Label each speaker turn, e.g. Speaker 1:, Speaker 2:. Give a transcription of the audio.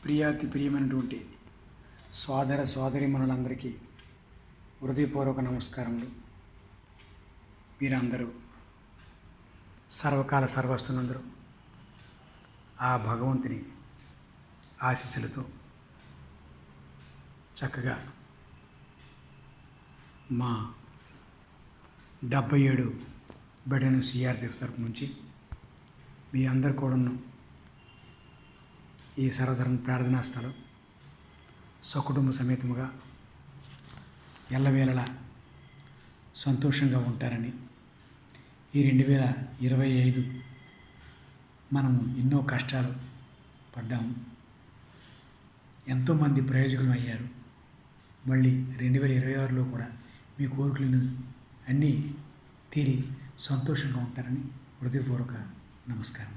Speaker 1: ప్రియాతి ప్రియమైనటువంటి సోదర సోదరీమణులందరికీ హృదయపూర్వక నమస్కారములు. మీరందరూ సర్వకాల సర్వస్తులందరూ ఆ భగవంతుని ఆశీస్సులతో చక్కగా మా 77 బెటాలియన్ సిఆర్పిఎఫ్ తరపు నుంచి మీ అందరు కూడాను ఈ సర్వధర్మ ప్రార్థనా స్థలం సకుటుంబ సమేతముగా ఎల్లవేళలా సంతోషంగా ఉంటారని, ఈ 2025 మనము ఎన్నో కష్టాలు పడ్డాము, ఎంతోమంది ప్రయోజకులు అయ్యారు. మళ్ళీ 2026లో కూడా మీ కోరికలను అన్నీ తీరి సంతోషంగా ఉంటారని హృదయపూర్వక నమస్కారం.